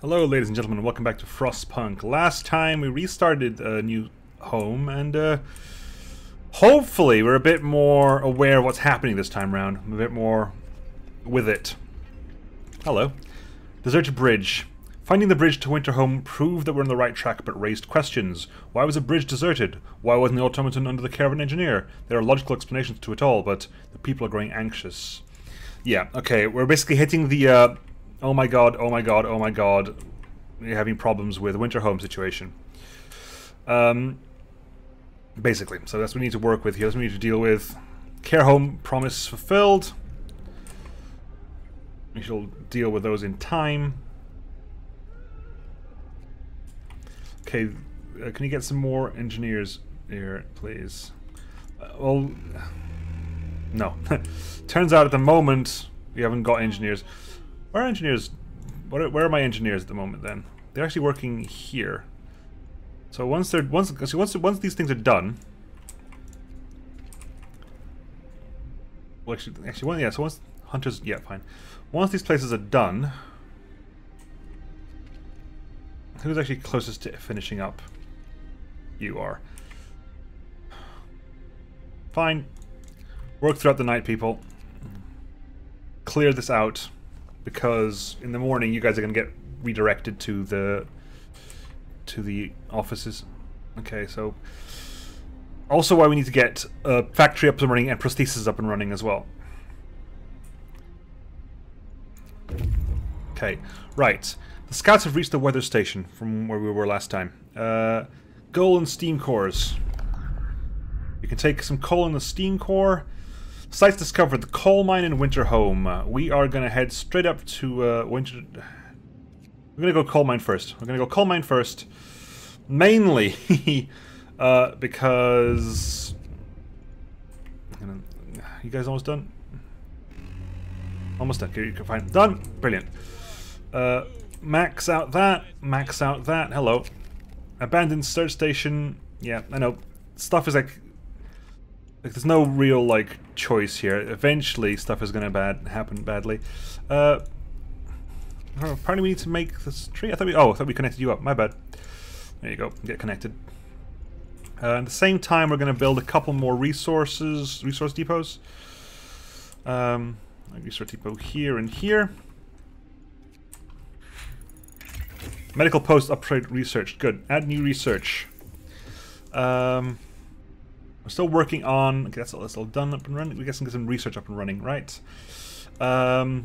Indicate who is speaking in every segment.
Speaker 1: Hello ladies and gentlemen, welcome back to Frostpunk. Last time we restarted a new home and hopefully we're a bit more aware of what's happening this time around. A bit more with it. Hello. Deserted bridge. Finding the bridge to Winterhome proved that we're on the right track but raised questions. Why was a bridge deserted? Why wasn't the automaton under the care of an engineer? There are logical explanations to it all, but the people are growing anxious. Yeah, okay, we're basically hitting the oh my god, oh my god, oh my god. You're having problems with Winterhome situation. Basically, so that's what we need to work with here. That's what we need to deal with. Care home promise fulfilled. We shall deal with those in time. Okay, can you get some more engineers here, please? Well, no. Turns out at the moment we haven't got engineers. Where are engineers? Where are my engineers at the moment? Then they're actually working here. So once these things are done, well, actually, yeah. So once hunters, yeah, fine. Once these places are done, who's actually closest to finishing up? You are. Fine. Work throughout the night, people. Clear this out. Because in the morning you guys are going to get redirected to the offices. Okay, so also why we need to get a factory up and running and prosthesis up and running as well. Okay, right. The scouts have reached the weather station from where we were last time. Coal and steam cores. You can take some coal in the steam core. Sites discovered, the coal mine in Winterhome. We are going to head straight up to We're going to go coal mine first. We're going to go coal mine first. Mainly because... You guys almost done? Almost done. Okay, you can find done. Brilliant. Max out that. Max out that. Hello. Abandoned search station. Yeah, I know. Stuff is like there's no real like choice here. Eventually stuff is gonna happen badly. Apparently we need to make this tree. I thought we connected you up. My bad. There you go. Get connected. At the same time, we're gonna build a couple more resource depots. Resource depot here and here. Medical post upgrade research. Good. Add new research. We're still working on. Okay, that's all done up and running. We get some research up and running, right? Can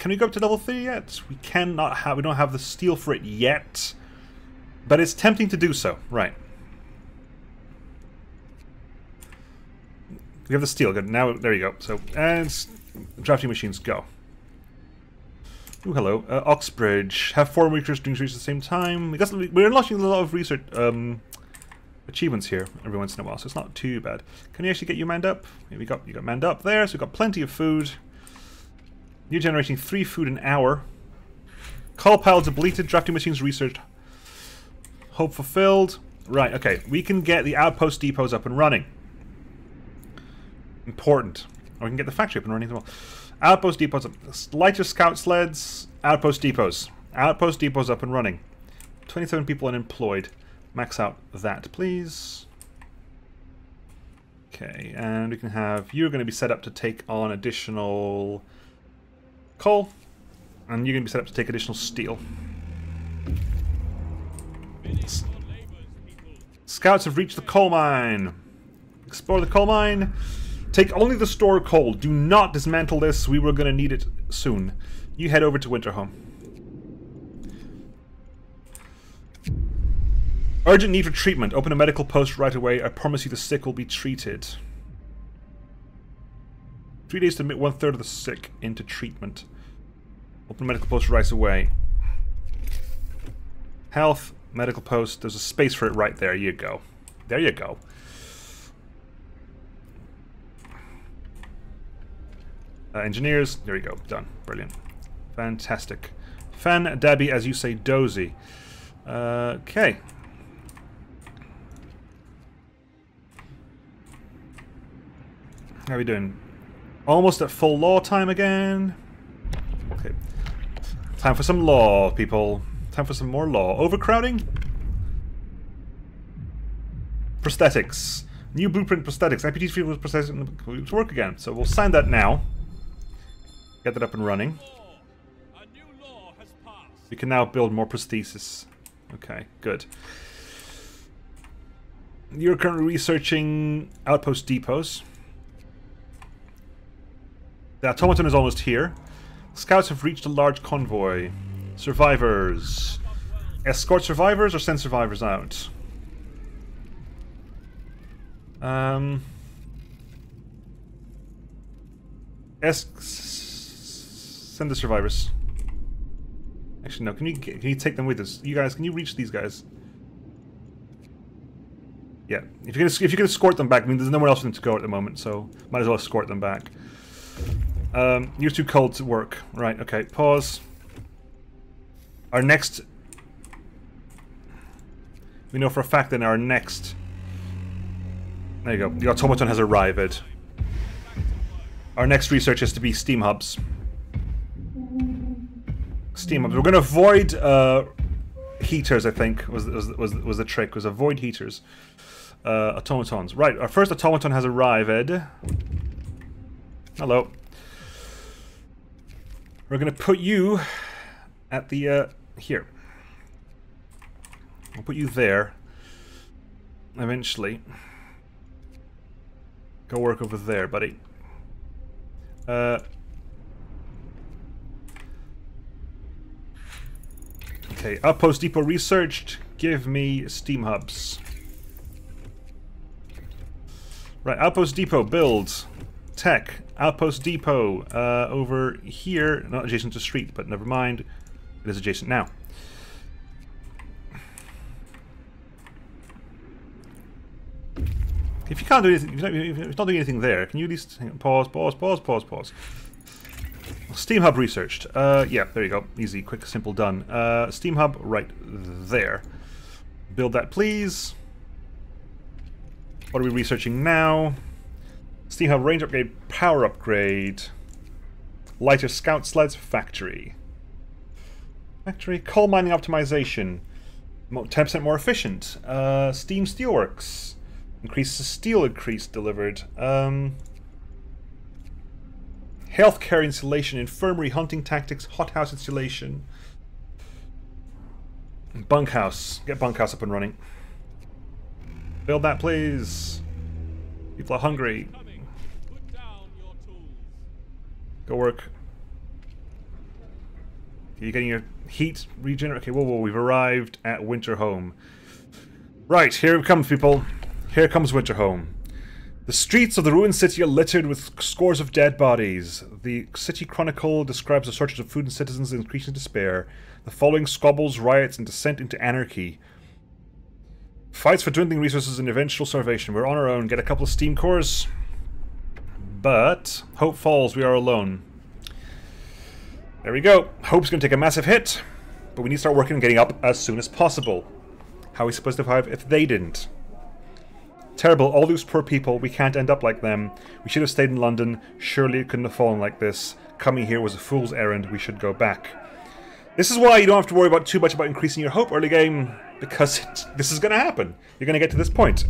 Speaker 1: we go up to level 3 yet? We cannot have. We don't have the steel for it yet, but it's tempting to do so. Right. We have the steel. Good. Now there you go. So and drafting machines go. Ooh, hello. Oxbridge. Have 4 research doing research at the same time. We're unlocking a lot of research achievements here every once in a while, so it's not too bad. Can you actually get you manned up? Here we go. You got manned up there, so we've got plenty of food. You're generating 3 food an hour. Call pile depleted. Drafting machines researched. Hope fulfilled. Right, okay. We can get the outpost depots up and running. Important. Or we can get the factory up and running as well. Outpost depots up. Lighter scout sleds. Outpost depots. Outpost depots up and running. 27 people unemployed. Max out that, please. Okay, and we can have... You're going to be set up to take on additional coal. And you're going to be set up to take additional steel. Scouts have reached the coal mine. Explore the coal mine. Take only the stored coal. Do not dismantle this. We were going to need it soon. You head over to Winterhome. Urgent need for treatment. Open a medical post right away. I promise you the sick will be treated. 3 days to admit 1/3 of the sick into treatment. Open a medical post right away. Health, medical post. There's a space for it right there. You go. There you go. Engineers. There you go. Done. Brilliant. Fantastic. Fan dabby, as you say, dozy. Okay. How are we doing? Almost at full law time again. Okay. Time for some law, people. Time for some more law. Overcrowding? Prosthetics. New blueprint prosthetics. IPT's field with prosthetics to work again. So we'll sign that now. Get that up and running. We can now build more prosthesis. Okay, good. You're currently researching outpost depots. The automaton is almost here. Scouts have reached a large convoy. Survivors. Escort survivors or send survivors out? Send the survivors. Actually, no. Can you take them with us? You guys, can you reach these guys? Yeah. If you can escort them back, I mean, there's nowhere else for them to go at the moment, so might as well escort them back. You're too cold to work. Right. Okay. Pause. Our next. We know for a fact that our next. There you go. The automaton has arrived. Our next research is to be steam hubs. Steam hubs. We're going to avoid heaters. I think was the trick. Was avoid heaters. Automatons. Right. Our first automaton has arrived. Hello. We're going to put you at the here. I'll put you there. Eventually. Go work over there, buddy. Okay, Outpost Depot researched. Give me steam hubs. Right, Outpost Depot build. Tech. Outpost Depot over here. Not adjacent to street, but never mind. It is adjacent now. If you can't do anything, if you're not doing anything there, can you at least hang on, pause. Steam hub researched. Yeah, there you go. Easy, quick, simple, done. Steam hub right there. Build that, please. What are we researching now? Steam hub range upgrade, power upgrade, lighter scout sleds, factory. Factory, coal mining optimization, 10% more efficient. Steam steelworks. Increases steel increase delivered. Healthcare installation, infirmary, hunting tactics, hothouse installation. Bunkhouse. Get bunkhouse up and running. Build that, please. People are hungry. Go work. You're getting your heat regenerate. Okay, whoa, we've arrived at Winterhome. Right, here it comes, people. Here comes Winterhome. The streets of the ruined city are littered with scores of dead bodies. The city chronicle describes the shortage of food and citizens' increasing despair. The following squabbles, riots, and descent into anarchy. Fights for dwindling resources and eventual starvation. We're on our own. Get a couple of steam cores. But hope falls. We are alone. There we go. Hope's going to take a massive hit. But we need to start working and getting up as soon as possible. How are we supposed to survive if they didn't? Terrible, all those poor people, we can't end up like them. We should have stayed in London, surely it couldn't have fallen like this. Coming here was a fool's errand, we should go back. This is why you don't have to worry about too much about increasing your hope early game, because this is going to happen. You're going to get to this point.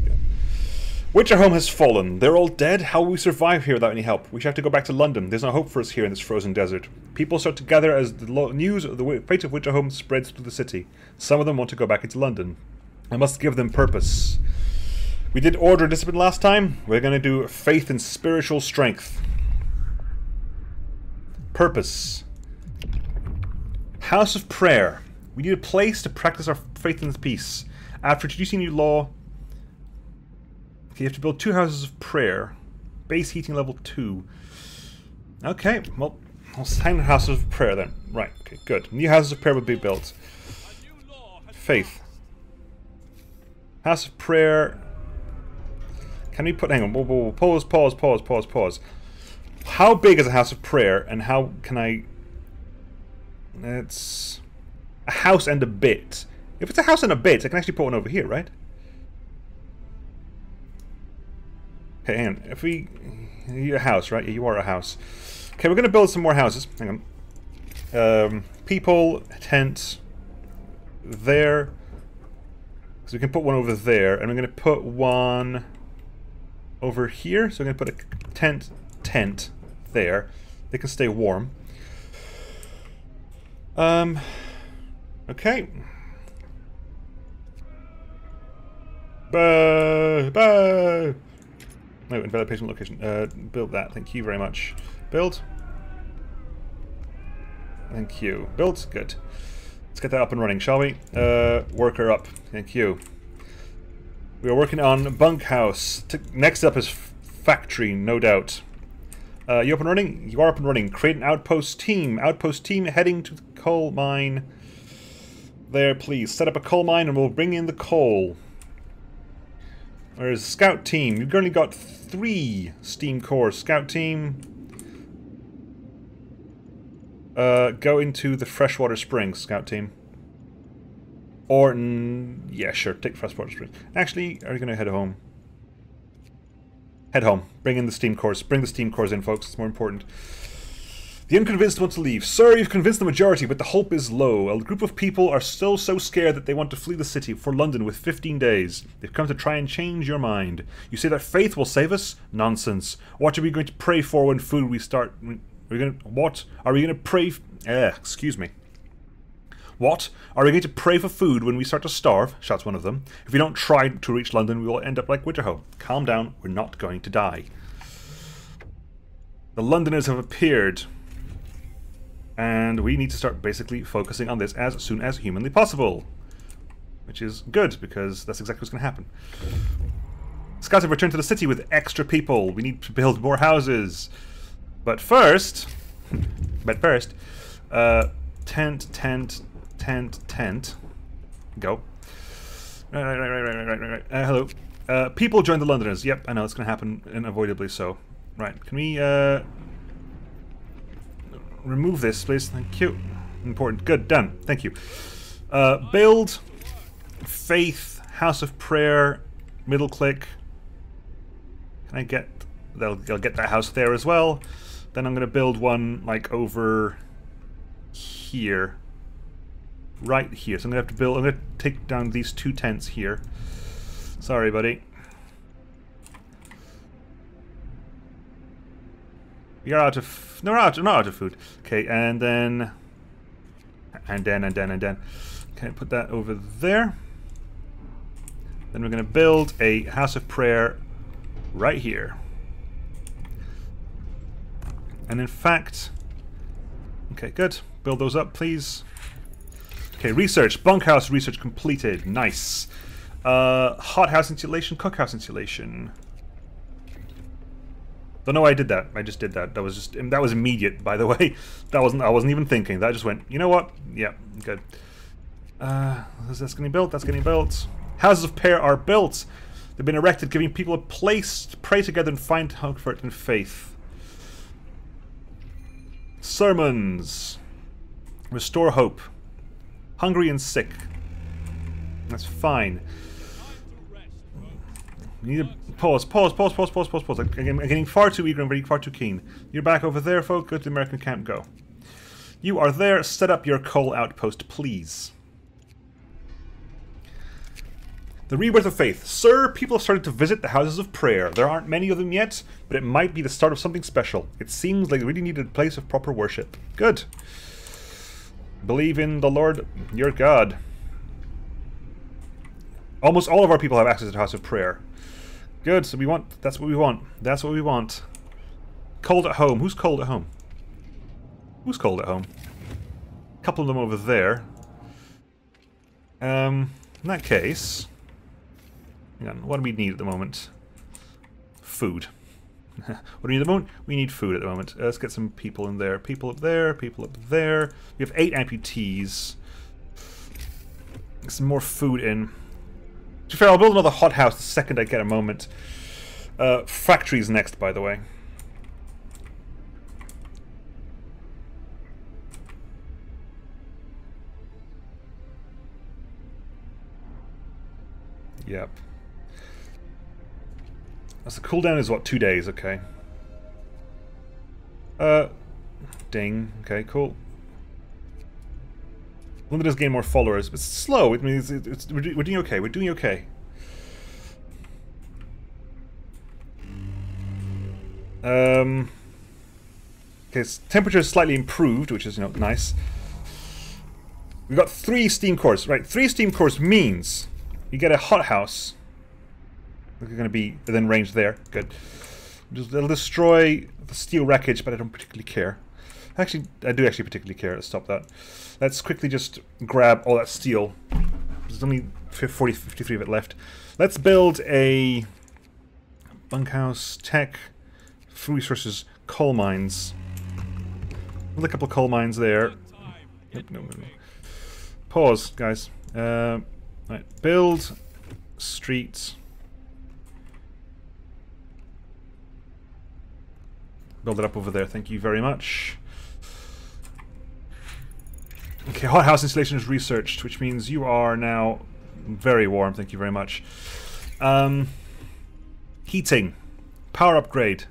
Speaker 1: Winterhome has fallen. They're all dead. How will we survive here without any help? We should have to go back to London. There's no hope for us here in this frozen desert. People start to gather as the news of the fate of Winterhome spreads through the city. Some of them want to go back into London. I must give them purpose. We did order discipline last time. We're going to do faith and spiritual strength. Purpose. House of Prayer. We need a place to practice our faith and peace. After introducing new law, okay, you have to build 2 houses of prayer. Base heating level 2. Okay, well, I'll sign the House of Prayer then. Right, okay, good. New houses of prayer will be built. Faith. House of Prayer. Can we put... Hang on. Whoa, pause. How big is a house of prayer, and how can I... It's... a house and a bit. If it's a house and a bit, I can actually put one over here, right? Okay, hang on. If we... You're a house, right? Yeah, you are a house. Okay, we're going to build some more houses. Hang on. People, tent... there. So we can put one over there, and I'm going to put one over here. So I'm going to put a tent there. They can stay warm. Okay. Bye. No, invalid patient location. Build that. Thank you very much. Build. Thank you. Build. Good. Let's get that up and running, shall we? Worker up. Thank you. We are working on bunkhouse. Next up is factory, no doubt. You up and running? You are up and running. Create an outpost team. Outpost team heading to the coal mine. There, please. Set up a coal mine and we'll bring in the coal. There's scout team. You've only got 3 steam cores. Scout team. Go into the freshwater springs, scout team. Or, yeah, sure, take freshwater springs. Actually, are you going to head home? Head home. Bring in the steam cores. Bring the steam cores in, folks. It's more important. The unconvinced want to leave. Sir, you've convinced the majority, but the hope is low. A group of people are still so scared that they want to flee the city for London with 15 days. They've come to try and change your mind. You say that faith will save us? Nonsense. What are we going to pray for when food we start... What are we going to pray? Excuse me. What are we going to pray for food when we start to starve? Shouts one of them. If we don't try to reach London, we will end up like Winterhome. Calm down. We're not going to die. The Londoners have appeared, and we need to start basically focusing on this as soon as humanly possible, which is good because that's exactly what's going to happen. Scouts have returned to the city with extra people. We need to build more houses. But first, tent. Go. Right. Hello. People join the Londoners. Yep, I know it's going to happen unavoidably so. Right, can we remove this, please? Thank you. Important. Good, done. Thank you. Build, faith, house of prayer, middle click. Can I get... They'll get that house there as well. Then I'm going to build one, like, over here. Right here. So I'm going to have to build... I'm going to take down these 2 tents here. Sorry, buddy. You're out of... No, we're not out of food. Okay, and then... And then. Okay, put that over there. Then we're going to build a house of prayer right here. And in fact... Okay, good. Build those up, please. Okay, research. Bunkhouse research completed. Nice. Hothouse insulation, cookhouse insulation. Don't know why I did that. I just did that. That was immediate, by the way. I wasn't even thinking. That just went, you know what? Yeah, good. That's getting built. That's getting built. Houses of prayer are built. They've been erected, giving people a place to pray together and find comfort and faith. Sermons. Restore hope. Hungry and sick. That's fine. You need to pause. I'm getting far too eager and very far too keen. You're back over there, folk. Go to the American camp. Go. You are there. Set up your coal outpost, please. The rebirth of faith. Sir, people have started to visit the houses of prayer. There aren't many of them yet, but it might be the start of something special. It seems like they really needed a place of proper worship. Good. Believe in the Lord, your God. Almost all of our people have access to the house of prayer. Good, so that's what we want. That's what we want. Cold at home. Who's cold at home? Who's cold at home? A couple of them over there. In that case... Hang on, what do we need at the moment? Food. What do we need at the moment? We need food at the moment. Let's get some people in there. People up there, people up there. We have 8 amputees. Get some more food in. To be fair, I'll build another hothouse the second I get a moment. Factories next, by the way. Yep. That's the cooldown is what, 2 days, okay. Ding. Okay, cool. London does gain more followers, but it's slow. It means we're doing okay. We're doing okay. Okay, temperature is slightly improved, which is, you know, nice. We've got 3 steam cores, right? 3 steam cores means you get a hothouse. We're going to be within range there. Good. It'll destroy the steel wreckage, but I don't particularly care. Actually, I do actually particularly care. Let's stop that. Let's quickly just grab all that steel. There's only 53 of it left. Let's build a bunkhouse, tech, food resources, coal mines. With a couple of coal mines there. Nope, no. Pause, guys. Right, build, street. Build it up over there. Thank you very much. Okay, hothouse installation is researched, which means you are now very warm. Thank you very much. Heating, power upgrade,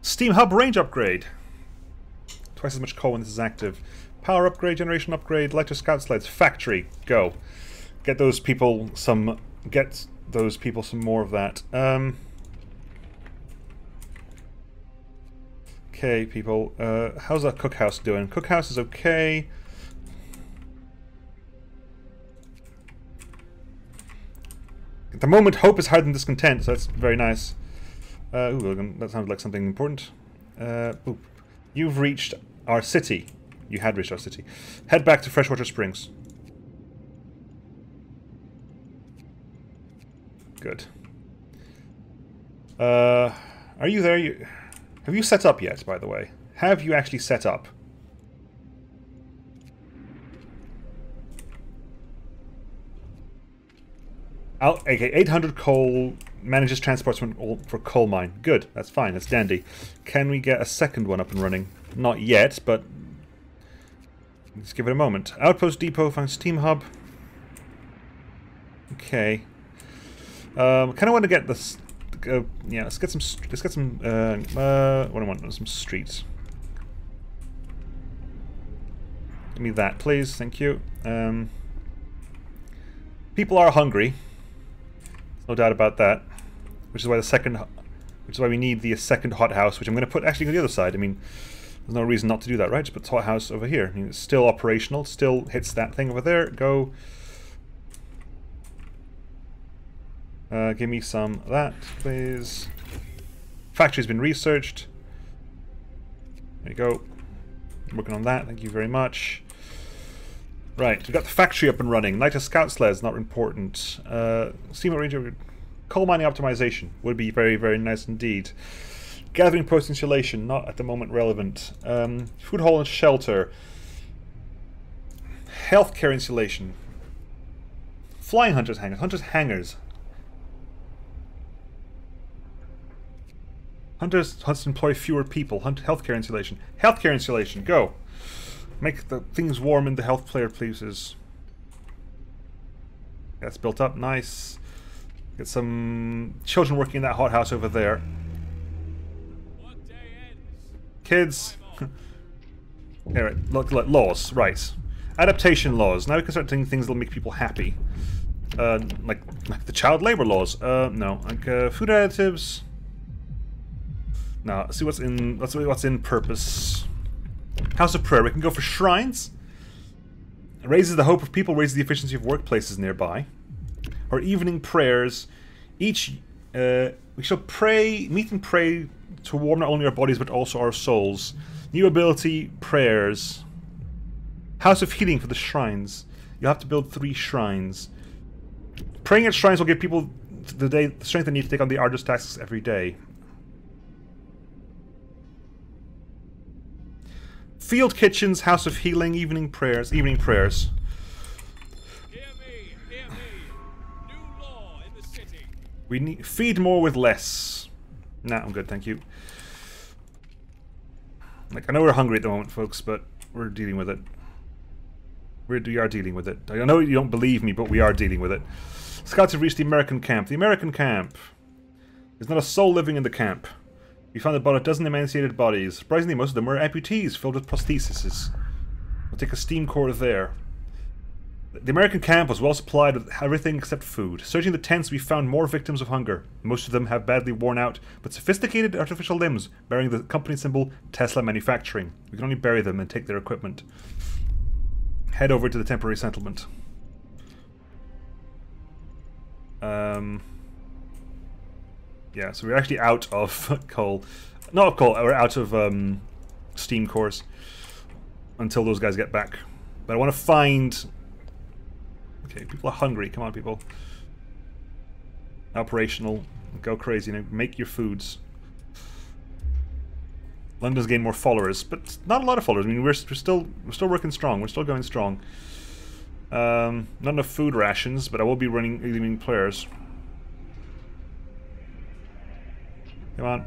Speaker 1: steam hub range upgrade. Twice as much coal when this is active. Power upgrade, generation upgrade, lighter scout sleds, factory, go. Get those people some. Get those people some more of that. Okay, people. How's that cookhouse doing? Cookhouse is okay. At the moment, hope is higher than discontent, so that's very nice. Ooh, that sounds like something important. Ooh. You've reached our city. You had reached our city. Head back to Freshwater Springs. Good. Are you there? Have you set up yet, by the way? Have you actually set up? Okay, 800 coal manages transports for coal mine. Good, that's fine, that's dandy. Can we get a second one up and running? Not yet, but let's give it a moment. Outpost depot, find steam hub. Okay. Kind of want to get this. Yeah, let's get some. What do I want? Some streets. Give me that, please. Thank you. People are hungry. No doubt about that. Which is why we need the second hothouse, which I'm going to put actually on the other side. I mean, there's no reason not to do that, right? Just put the hothouse over here. I mean, it's still operational. Still hits that thing over there. Go. Give me some of that, please. Factory's been researched. There you go. Working on that. Thank you very much. Right, we've got the factory up and running. Lighter scout sleds, not important. Steam ranger, coal mining optimization would be very, very nice indeed. Gathering post installation, not at the moment relevant. Food hall and shelter. Healthcare installation. Flying hunters hangars. Hunters hangars. Hunters employ fewer people. Healthcare installation. Healthcare installation. Go. Make the things warm in the health player, pleases. That's built up. Nice. Get some children working in that hothouse over there. Kids. Yeah, right. Look, laws. Right. Adaptation laws. Now we can start doing things that'll make people happy. Like the child labor laws. No. Like food additives. No. Let's see what's in. Let's see what's in purpose. House of Prayer. We can go for shrines. It raises the hope of people, raises the efficiency of workplaces nearby. Or evening prayers. Each we shall pray, meet and pray to warm not only our bodies but also our souls. New ability prayers. House of Healing for the shrines. You'll have to build 3 shrines. Praying at shrines will give people the strength they need to take on the arduous tasks every day. Field kitchens, House of Healing, evening prayers. Hear me. New law in the city. We need feed more with less. Nah, I'm good, thank you. Like, I know we're hungry at the moment, folks, but we're dealing with it. We are dealing with it. I know you don't believe me, but we are dealing with it. Scouts have reached the American camp. The American camp. There's not a soul living in the camp. We found about a dozen emaciated bodies. Surprisingly, most of them were amputees filled with prostheses. We'll take a steam core there. The American camp was well supplied with everything except food. Searching the tents, we found more victims of hunger. Most of them have badly worn out, but sophisticated artificial limbs, bearing the company symbol Tesla Manufacturing. We can only bury them and take their equipment. Head over to the temporary settlement. Yeah, so we're actually out of coal. Not of coal, we're out of steam cores. Until those guys get back. But I want to find... Okay, people are hungry. Come on, people. Operational. Go crazy. You know, make your foods. London's gained more followers, but not a lot of followers. I mean, we're still working strong. We're still going strong. Not enough food rations, but I will be leaving players. Come on.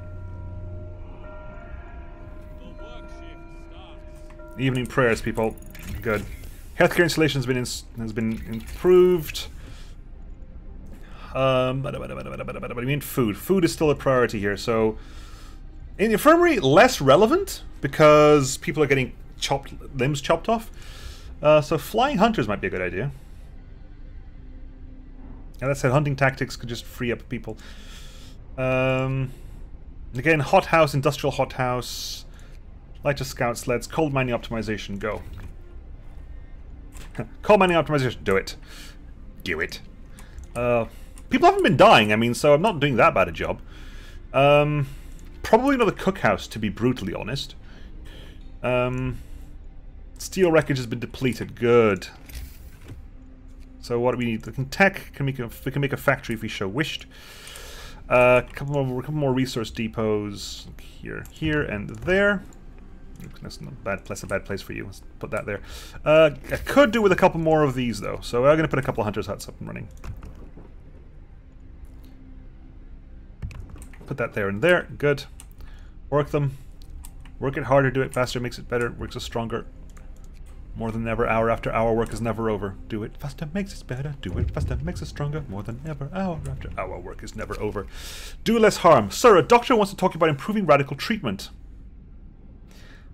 Speaker 1: Evening prayers, people. Good. Healthcare installation has been improved. But I mean food. Food is still a priority here. So in the infirmary, less relevant because people are getting limbs chopped off. So flying hunters might be a good idea. And that said, hunting tactics could just free up people. Again, hothouse, industrial hothouse, lighter scout sleds, coal mining optimization, go. Coal mining optimization, do it. Do it. People haven't been dying, I mean, so I'm not doing that bad a job. Probably another cookhouse, to be brutally honest. Steel wreckage has been depleted, good. So what do we need? We can make a factory if we so wished. A couple more resource depots here, and there. Oops, that's not bad. That's a bad place for you. Let's put that there. I could do with a couple more of these though, so I'm going to put a couple hunters' huts up and running. Put that there and there. Good. Work them. Work it harder. Do it faster. Makes it better. Works us stronger. More than ever, hour after hour, work is never over. Do it faster, makes us better. Do it faster, makes us stronger. More than ever, hour after hour, work is never over. Do less harm. Sir, a doctor wants to talk about improving radical treatment.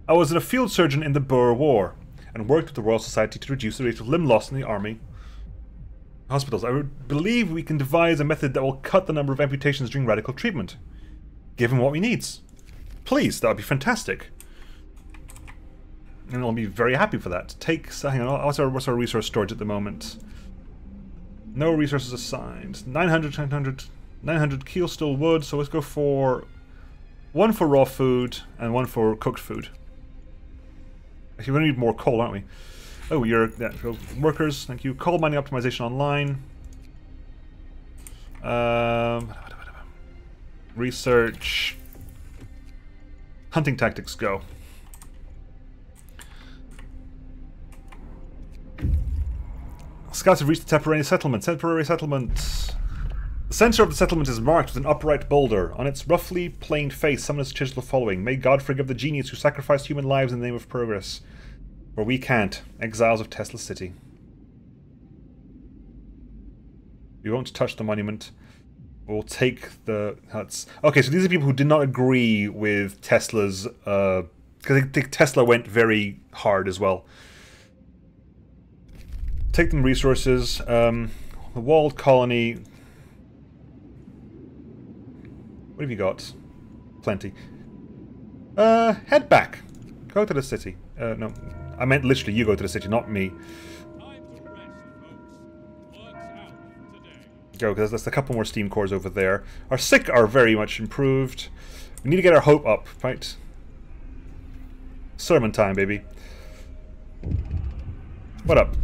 Speaker 1: I was a field surgeon in the Boer War and worked with the Royal Society to reduce the rate of limb loss in the army hospitals. I believe we can devise a method that will cut the number of amputations during radical treatment. Give him what he needs. Please, that would be fantastic. And I'll be very happy for that. Hang on, what's our resource storage at the moment? No resources assigned. 900 keel steel wood, so let's go for one for raw food and one for cooked food. Actually, we're going to need more coal, aren't we? Oh, workers, thank you. Coal mining optimization online. Research. Hunting tactics, go. Scouts have reached the temporary settlement. Temporary settlement. The center of the settlement is marked with an upright boulder. On its roughly planed face, someone has chiseled the following: May God forgive the genius who sacrificed human lives in the name of progress. For we can't. Exiles of Tesla City. We won't touch the monument. We'll take the huts. Okay, so these are people who did not agree with Tesla's... because I think Tesla went very hard as well. Take them resources. The walled colony. What have you got? Plenty. Head back. Go to the city. No, I meant literally you go to the city, not me. Go, because there's a couple more steam cores over there. Our sick are very much improved. We need to get our hope up, right? Sermon time, baby. What up?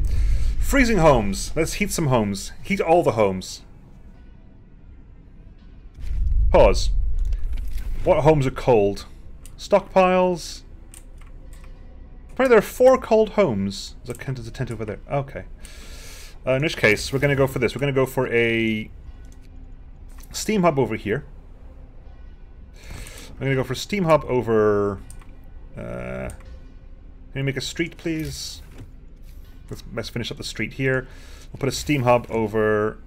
Speaker 1: Freezing homes. Let's heat some homes. Heat all the homes. Pause. What homes are cold? Stockpiles. Apparently there are 4 cold homes. There's a tent over there. Okay. In which case, we're going to go for this. We're going to go for a steam hub over here. I'm going to go for a steam hub over... can you make a street, please? Let's finish up the street here. We'll put a steam hub over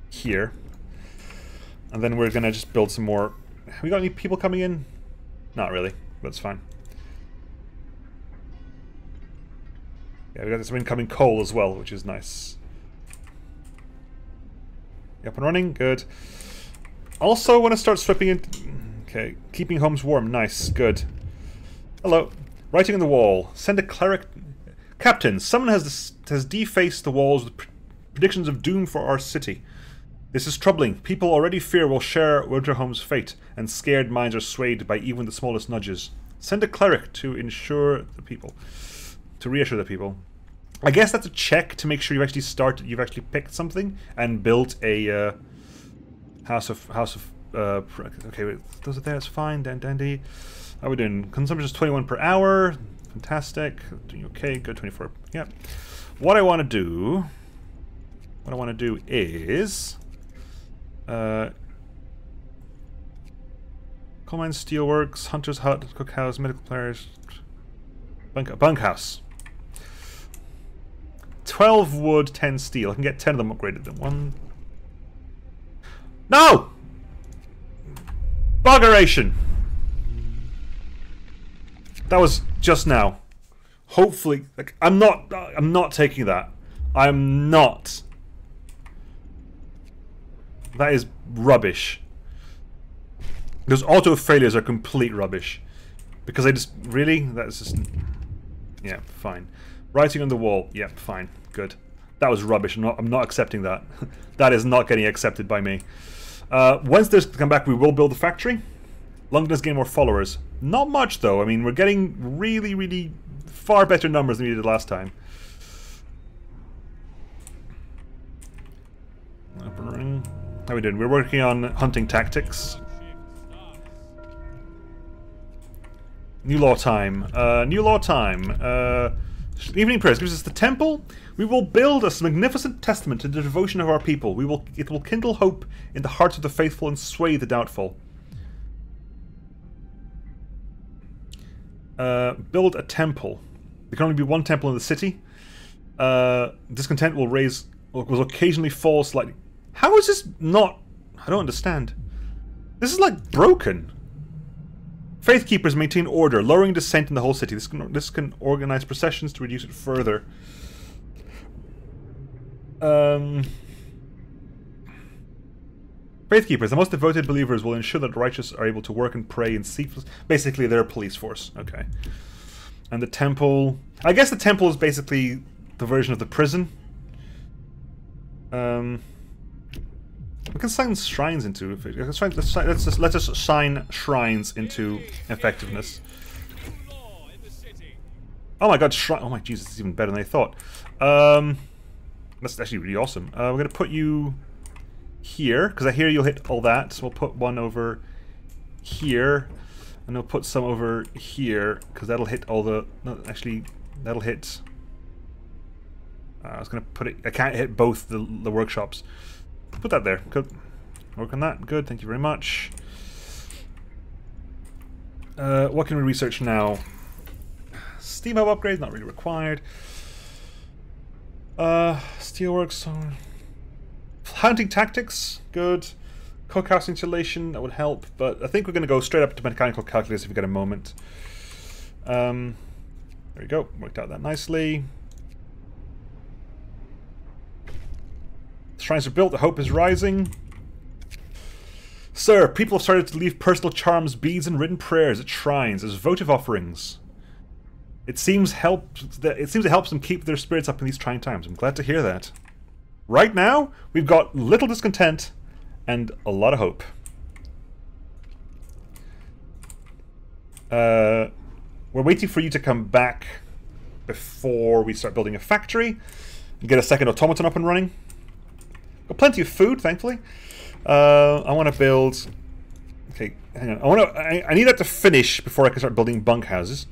Speaker 1: here. And then we're going to just build some more... Have we got any people coming in? Not really. That's fine. Yeah, we got some incoming coal as well, which is nice. Up and running, good. Also want to start sweeping in... Okay, keeping homes warm, nice, good. Hello. Writing on the wall. Send a cleric... Captain, someone has defaced the walls with predictions of doom for our city. This is troubling. People already fear we'll share Winterhome's fate, and scared minds are swayed by even the smallest nudges. Send a cleric to ensure the people. To reassure the people. I guess that's a check to make sure you've actually picked something and built a house of okay, wait, those are there, it's fine, dandy. How are we doing? Consumption is 21 per hour. Fantastic. Doing okay, good, 24. Yep. What I want to do is coal mine, steelworks, hunter's hut, cookhouse, medical players, bunkhouse. 12 wood, 10 steel. I can get 10 of them upgraded. Then one. No! Buggeration! That was just now. Hopefully, like, I'm not taking that. I'm not. That is rubbish. Those auto failures are complete rubbish. Because I just... Really? That's just... Yeah, fine. Writing on the wall. Yeah, fine. Good. That was rubbish. I'm not accepting that. That is not getting accepted by me. Once there's come back, we will build the factory. London has gained more followers. Not much, though. I mean, we're getting really, really far better numbers than we did last time. How are we doing? We're working on hunting tactics. New law time. New law time. Evening prayers gives us the temple. We will build a magnificent testament to the devotion of our people. It will kindle hope in the hearts of the faithful and sway the doubtful. Build a temple. There can only be one temple in the city. Discontent will occasionally fall slightly. How is this not... I don't understand. This is like broken. Faithkeepers maintain order, lowering dissent in the whole city. This can organize processions to reduce it further. Faithkeepers, the most devoted believers, will ensure that the righteous are able to work and pray and seek... Basically, they're a police force. Okay. And the temple... I guess the temple is basically the version of the prison. We can sign shrines into... Let's just sign shrines into effectiveness. Oh my god, oh my Jesus, it's even better than I thought. That's actually really awesome. We're going to put you here, because I hear you'll hit all that. So we'll put one over here, and we'll put some over here, because that'll hit all the... No, actually, that'll hit... I was going to put it... I can't hit both the workshops. Put that there. Good. Work on that. Good. Thank you very much. What can we research now? Steam hub upgrade, not really required. Steelworks. Hunting tactics, good. Cookhouse insulation, that would help. But I think we're going to go straight up to mechanical calculus if we get a moment. There we go. Worked out that nicely. Shrines are built, the hope is rising. Sir, people have started to leave personal charms, beads, and written prayers at shrines as votive offerings. It seems it helps them keep their spirits up in these trying times. I'm glad to hear that. Right now, we've got little discontent and a lot of hope. We're waiting for you to come back before we start building a factory and get a second automaton up and running. Got plenty of food, thankfully. I want to build... Okay, hang on. I need that to finish before I can start building bunkhouses.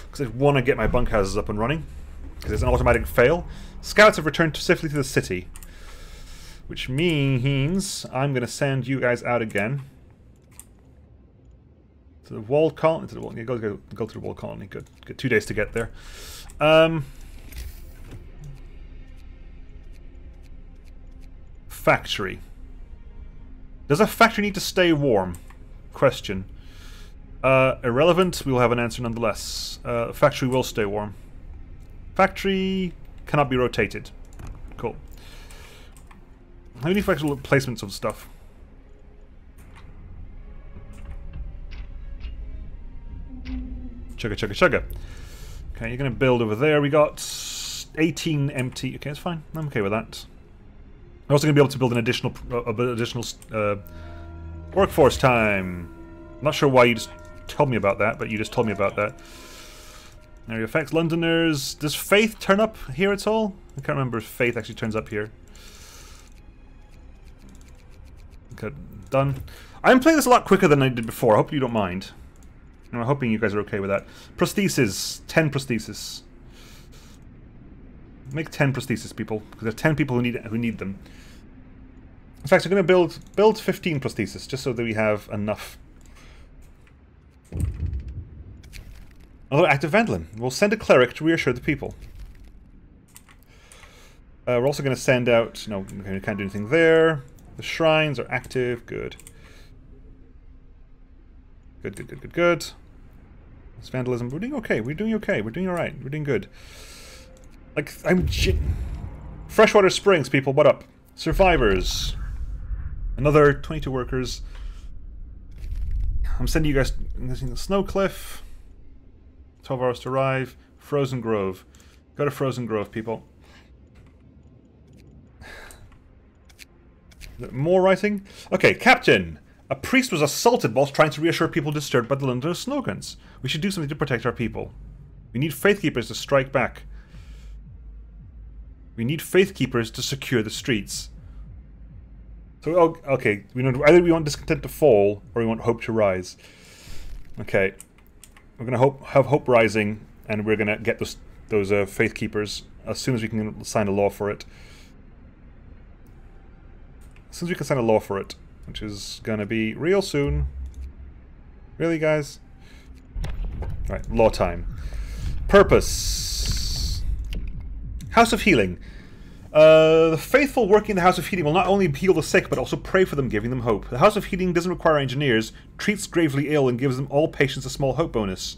Speaker 1: Because I want to get my bunkhouses up and running. Because it's an automatic fail. Scouts have returned safely to the city. Which means I'm going to send you guys out again. To the wall colony. Go to the wall colony. Good. Get 2 days to get there. Factory. Does a factory need to stay warm? Question. Irrelevant. We will have an answer nonetheless. Factory will stay warm. Factory cannot be rotated. Cool. How many actual placements of stuff? Chugga, chugga, chugga. Okay, you're going to build over there. We got 18 empty. Okay, that's fine. I'm okay with that. We're also going to be able to build an additional workforce time. I'm not sure why you just told me about that, but you just told me about that. Area effects, Londoners. Does Faith turn up here at all? I can't remember if Faith actually turns up here. Okay, done. I'm playing this a lot quicker than I did before. I hope you don't mind. I'm hoping you guys are okay with that. Prosthesis. 10 prosthesis. Make 10 prosthesis, people, because there's 10 people who need them. In fact, I'm going to build 15 prosthesis just so that we have enough. Another active Vandalin. We'll send a cleric to reassure the people. We're also going to send out... No, we can't do anything there. The shrines are active. Good. Good, good, good, good, good. This vandalism. We're doing okay. We're doing okay. We're doing alright. We're doing good. Like, Freshwater Springs, people. What up? Survivors. Another 22 workers. I'm sending you guys... the Snow Cliff. 12 hours to arrive. Frozen Grove. Go to Frozen Grove, people. More writing? Okay, Captain. A priest was assaulted whilst trying to reassure people disturbed by the London slogans. We should do something to protect our people. We need Faithkeepers to strike back. We need Faithkeepers to secure the streets. So, oh, okay. Either we want discontent to fall, or we want hope to rise. Okay. We're going to have hope rising, and we're going to get those Faithkeepers as soon as we can sign a law for it. As soon as we can sign a law for it, which is going to be real soon. Really, guys? Right, law time. Purpose. House of Healing. The faithful working in the House of Healing will not only heal the sick, but also pray for them, giving them hope. The House of Healing doesn't require engineers, treats gravely ill, and gives them all patients a small hope bonus.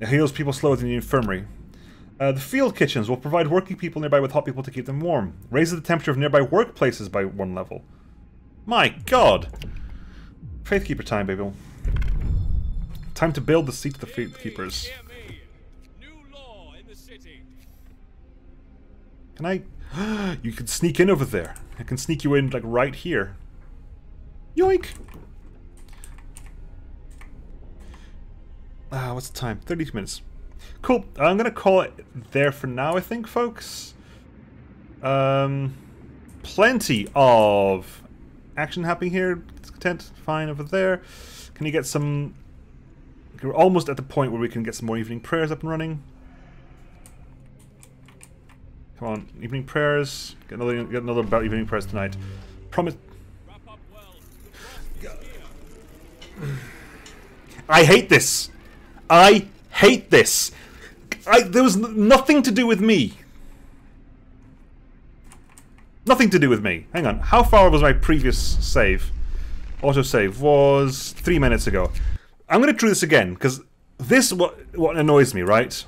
Speaker 1: It heals people slower than the infirmary. The field kitchens will provide working people nearby with hot people to keep them warm. Raises the temperature of nearby workplaces by 1 level. My god! Faithkeeper time, baby. Time to build the seat of the Faithkeepers. Can I... You can sneak in over there. I can sneak you in, like, right here. Yoink! What's the time? 32 minutes. Cool. I'm gonna call it there for now, I think, folks. Plenty of action happening here. Discontent, fine over there. Can you get some... We're almost at the point where we can get some more evening prayers up and running. Come on, evening prayers. Get another about evening prayers tonight. Promise. I hate this. I hate this. There was nothing to do with me. Nothing to do with me. Hang on. How far was my previous save? Autosave was 3 minutes ago. I'm going to do this again because this is what annoys me, right?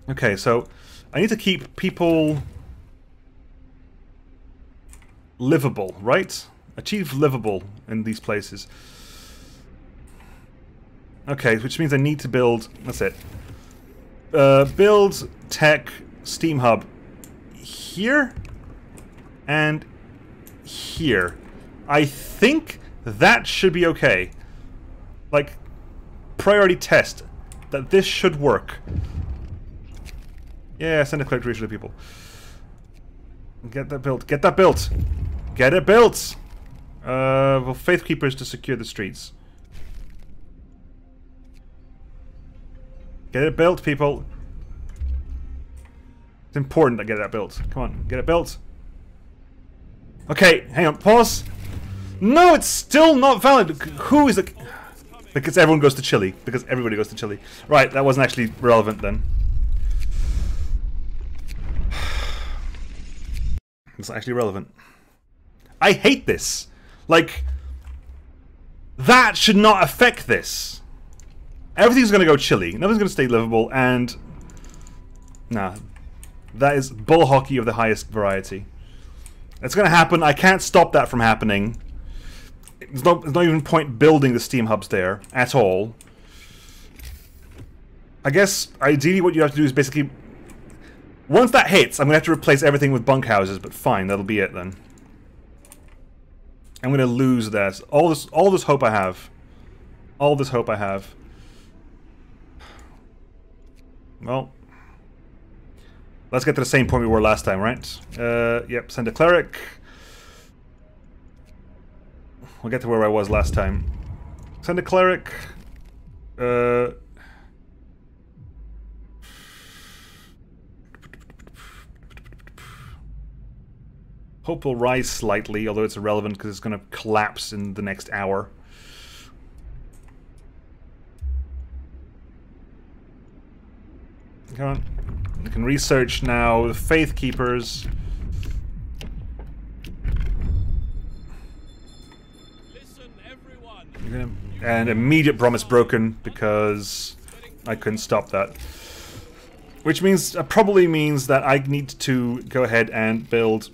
Speaker 1: Okay, so I need to keep people livable, right? Achieve livable in these places. Okay, which means I need to build... That's it. Build tech Steam Hub here and here. I think that should be okay. Like, priority test that this should work. Yeah, send a cleric to reassure the people. Get that built. Get that built. Get it built. Well, Faithkeepers to secure the streets. Get it built, people. It's important to get that built. Come on, get it built. Okay, hang on, pause. No, it's still not valid. Who is it? Because everyone goes to Chile. Because everybody goes to Chile. Right, that wasn't actually relevant then. It's not actually relevant. I hate this. Like, that should not affect this. Everything's going to go Chile. Nothing's going to stay livable, and Nah. That is bull hockey of the highest variety. It's gonna happen. I can't stop that from happening. There's not even point building the steam hubs there at all. I guess ideally what you have to do is basically... Once that hits, I'm gonna have to replace everything with bunkhouses, but fine, that'll be it then. I'm gonna lose that. All this hope I have. All this hope I have. Well, let's get to the same point we were last time, right? Yep, send a cleric. We'll get to where I was last time. Send a cleric. Hope will rise slightly, although it's irrelevant because it's going to collapse in the next hour. Come on. We can research now the Faith Keepers.
Speaker 2: Listen, everyone.
Speaker 1: And immediate promise broken because I couldn't stop that. Which means, probably means that I need to go ahead and build...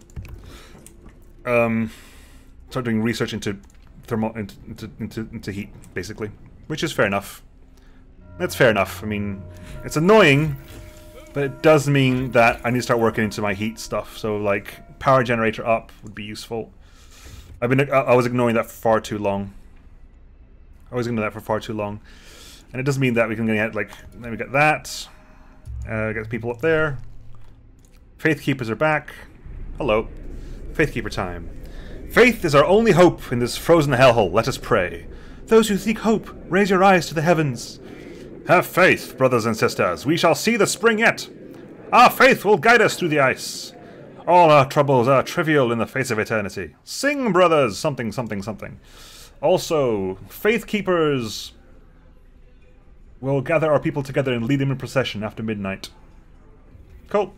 Speaker 1: start doing research into into heat, basically, which is fair enough. That's fair enough. I mean, it's annoying, but it does mean that I need to start working into my heat stuff. So, like, power generator up would be useful. I was ignoring that for far too long. I was ignoring that for far too long, and it does mean that we can get like, let me get that. Get the people up there. Faith Keepers are back. Hello. Faith Keeper time. Faith is our only hope in this frozen hellhole. Let us pray. Those who seek hope, raise your eyes to the heavens. Have faith, brothers and sisters. We shall see the spring yet. Our faith will guide us through the ice. All our troubles are trivial in the face of eternity. Sing, brothers, something, something, something. Also, Faith Keepers will gather our people together and lead them in procession after midnight. Cool.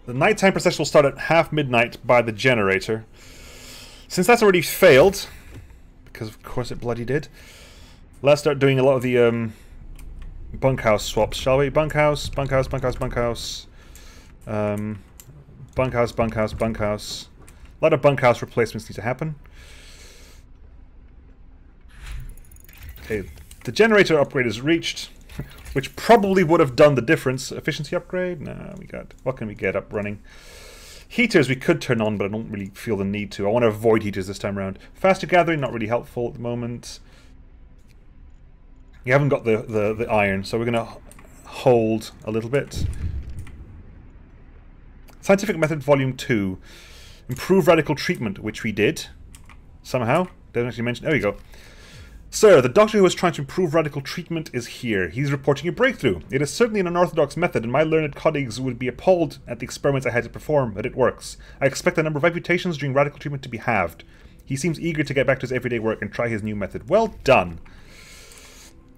Speaker 1: The nighttime procession will start at half midnight by the generator. Since that's already failed, because of course it bloody did, let's start doing a lot of the bunkhouse swaps, shall we? Bunkhouse, bunkhouse, bunkhouse, bunkhouse. Bunkhouse, bunkhouse, bunkhouse. A lot of bunkhouse replacements need to happen. Okay, the generator upgrade is reached. Which probably would have done the difference. Efficiency upgrade? No, we got... What can we get up running? Heaters we could turn on, but I don't really feel the need to. I want to avoid heaters this time around. Faster gathering, not really helpful at the moment. You haven't got the iron, so we're going to hold a little bit. Scientific Method Volume 2. Improve radical treatment, which we did. Somehow. Doesn't actually mention... There we go. Sir, the doctor who was trying to improve radical treatment is here. He's reporting a breakthrough. It is certainly an unorthodox method, and my learned colleagues would be appalled at the experiments I had to perform, but it works. I expect the number of amputations during radical treatment to be halved. He seems eager to get back to his everyday work and try his new method. Well done.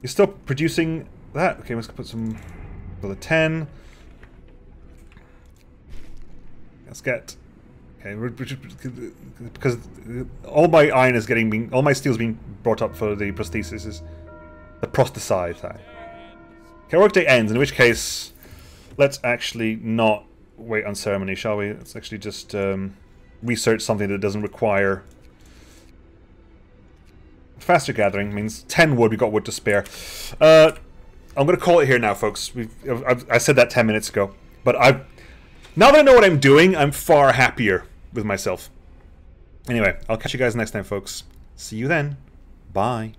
Speaker 1: You're still producing that. Okay, let's put some... for the 10. Let's get... Okay, because all my iron is all my steel is being brought up for the prosthesis, the prosthesized. Okay, workday ends, in which case, let's actually not wait on ceremony, shall we? Let's actually just research something that doesn't require... Faster gathering means 10 wood, we've got wood to spare. I'm going to call it here now, folks. I said that 10 minutes ago, but now that I know what I'm doing, I'm far happier with myself. Anyway, I'll catch you guys next time, folks. See you then. Bye.